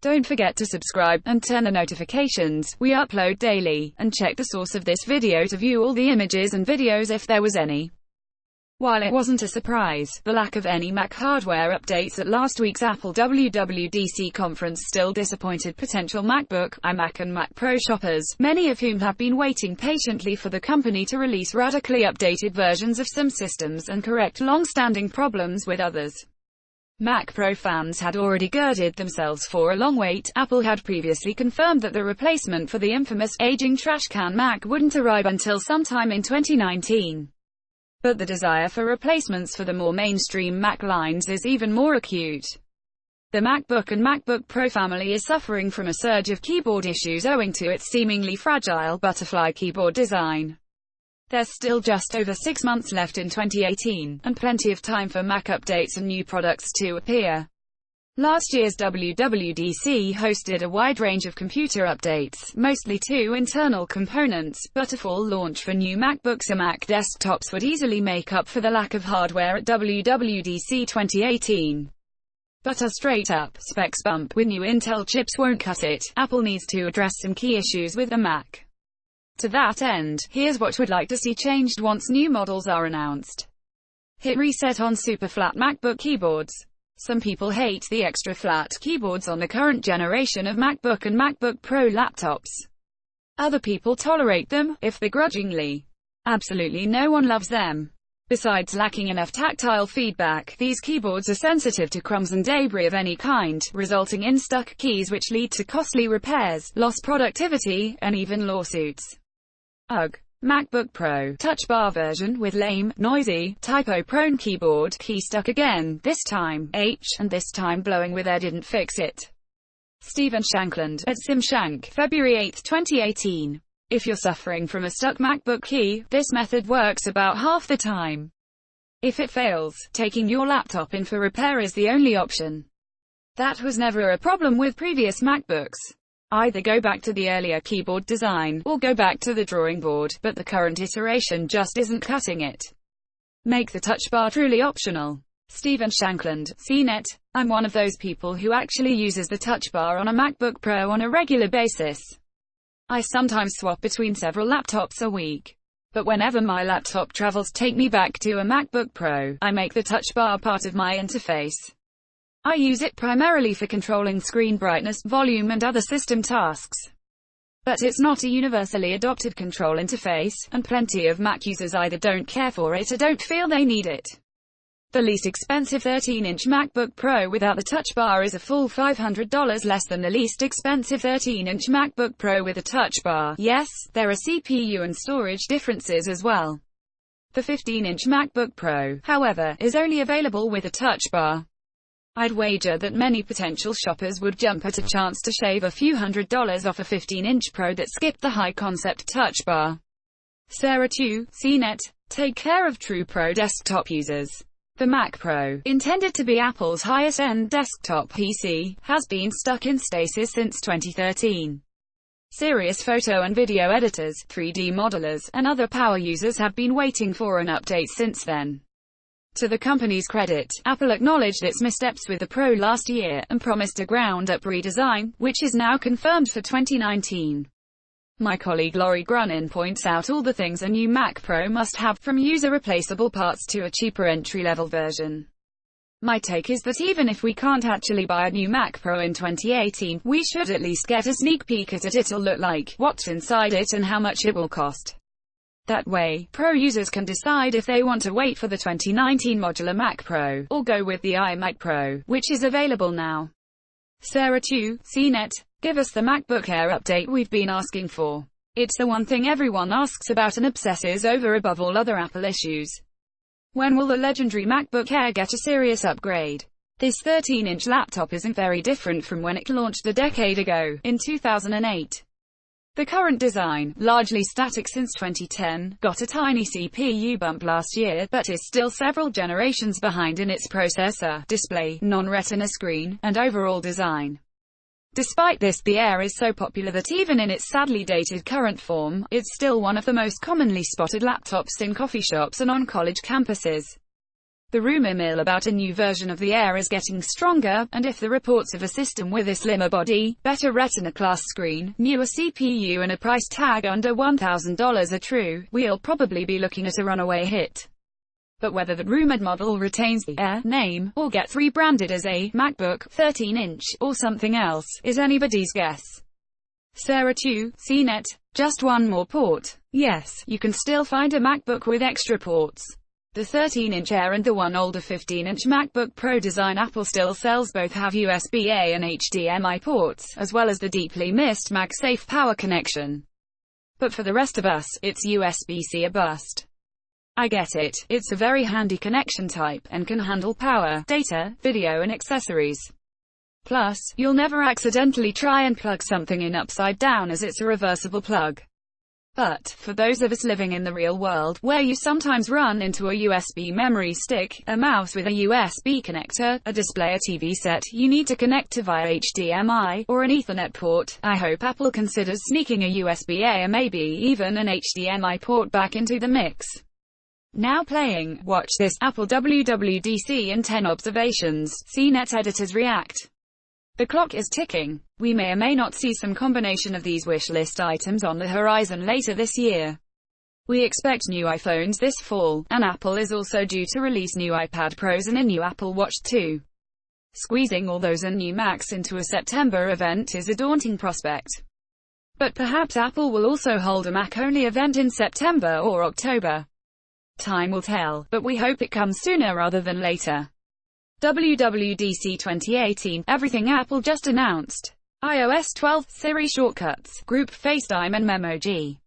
Don't forget to subscribe, and turn on notifications. We upload daily. And check the source of this video to view all the images and videos if there was any. While it wasn't a surprise, the lack of any Mac hardware updates at last week's Apple WWDC conference still disappointed potential MacBook, iMac and Mac Pro shoppers, many of whom have been waiting patiently for the company to release radically updated versions of some systems and correct long-standing problems with others. Mac Pro fans had already girded themselves for a long wait. Apple had previously confirmed that the replacement for the infamous, aging trash can Mac wouldn't arrive until sometime in 2019. But the desire for replacements for the more mainstream Mac lines is even more acute. The MacBook and MacBook Pro family is suffering from a surge of keyboard issues owing to its seemingly fragile butterfly keyboard design. There's still just over 6 months left in 2018, and plenty of time for Mac updates and new products to appear. Last year's WWDC hosted a wide range of computer updates, mostly to internal components, but a fall launch for new MacBooks or Mac desktops would easily make up for the lack of hardware at WWDC 2018. But a straight-up specs bump with new Intel chips won't cut it. Apple needs to address some key issues with the Mac. To that end, here's what we'd like to see changed once new models are announced. Hit reset on super flat MacBook keyboards. Some people hate the extra flat keyboards on the current generation of MacBook and MacBook Pro laptops. Other people tolerate them, if begrudgingly. Absolutely no one loves them. Besides lacking enough tactile feedback, these keyboards are sensitive to crumbs and debris of any kind, resulting in stuck keys which lead to costly repairs, lost productivity, and even lawsuits. Ugh. MacBook Pro Touch Bar version with lame, noisy, typo-prone keyboard, key stuck again, this time H, and this time blowing with air didn't fix it. Stephen Shankland, at SimShank, February 8, 2018. If you're suffering from a stuck MacBook key, this method works about half the time. If it fails, taking your laptop in for repair is the only option. That was never a problem with previous MacBooks. Either go back to the earlier keyboard design, or go back to the drawing board, but the current iteration just isn't cutting it. Make the touch bar truly optional. Stephen Shankland, CNET. I'm one of those people who actually uses the touch bar on a MacBook Pro on a regular basis. I sometimes swap between several laptops a week. But whenever my laptop travels take me back to a MacBook Pro, I make the touch bar part of my interface. I use it primarily for controlling screen brightness, volume and other system tasks. But it's not a universally adopted control interface, and plenty of Mac users either don't care for it or don't feel they need it. The least expensive 13-inch MacBook Pro without the touch bar is a full $500 less than the least expensive 13-inch MacBook Pro with a touch bar. Yes, there are CPU and storage differences as well. The 15-inch MacBook Pro, however, is only available with a touch bar. I'd wager that many potential shoppers would jump at a chance to shave a few $100s off a 15-inch Pro that skipped the high-concept touch bar. Sarah 2, CNET. Take care of true Pro desktop users. The Mac Pro, intended to be Apple's highest-end desktop PC, has been stuck in stasis since 2013. Serious photo and video editors, 3D modelers, and other power users have been waiting for an update since then. To the company's credit, Apple acknowledged its missteps with the Pro last year, and promised a ground-up redesign, which is now confirmed for 2019. My colleague Laurie Grunin points out all the things a new Mac Pro must have, from user-replaceable parts to a cheaper entry-level version. My take is that even if we can't actually buy a new Mac Pro in 2018, we should at least get a sneak peek at it. It'll look like, what's inside it and how much it will cost. That way, Pro users can decide if they want to wait for the 2019 modular Mac Pro, or go with the iMac Pro, which is available now. Sarah 2, CNET. Give us the MacBook Air update we've been asking for. It's the one thing everyone asks about and obsesses over above all other Apple issues. When will the legendary MacBook Air get a serious upgrade? This 13-inch laptop isn't very different from when it launched a decade ago, in 2008. The current design, largely static since 2010, got a tiny CPU bump last year, but is still several generations behind in its processor, display, non-retina screen, and overall design. Despite this, the Air is so popular that even in its sadly dated current form, it's still one of the most commonly spotted laptops in coffee shops and on college campuses. The rumor mill about a new version of the Air is getting stronger, and if the reports of a system with a slimmer body, better Retina-class screen, newer CPU and a price tag under $1,000 are true, we'll probably be looking at a runaway hit. But whether that rumored model retains the Air name, or gets rebranded as a MacBook 13-inch, or something else, is anybody's guess. Sarah 2, CNET. Just one more port. Yes, you can still find a MacBook with extra ports. The 13-inch Air and the one older 15-inch MacBook Pro design Apple still sells both have USB-A and HDMI ports, as well as the deeply missed MagSafe power connection. But for the rest of us, it's USB-C or bust. I get it, it's a very handy connection type, and can handle power, data, video and accessories. Plus, you'll never accidentally try and plug something in upside down as it's a reversible plug. But, for those of us living in the real world, where you sometimes run into a USB memory stick, a mouse with a USB connector, a display, a TV set you need to connect to via HDMI, or an Ethernet port, I hope Apple considers sneaking a USB-A or maybe even an HDMI port back into the mix. Now playing, watch this, Apple WWDC and 10 observations, CNET editors react. The clock is ticking. We may or may not see some combination of these wish list items on the horizon later this year. We expect new iPhones this fall, and Apple is also due to release new iPad Pros and a new Apple Watch 2. Squeezing all those and new Macs into a September event is a daunting prospect. But perhaps Apple will also hold a Mac-only event in September or October. Time will tell, but we hope it comes sooner rather than later. WWDC 2018, everything Apple just announced. iOS 12, Siri shortcuts, group FaceTime and Memoji.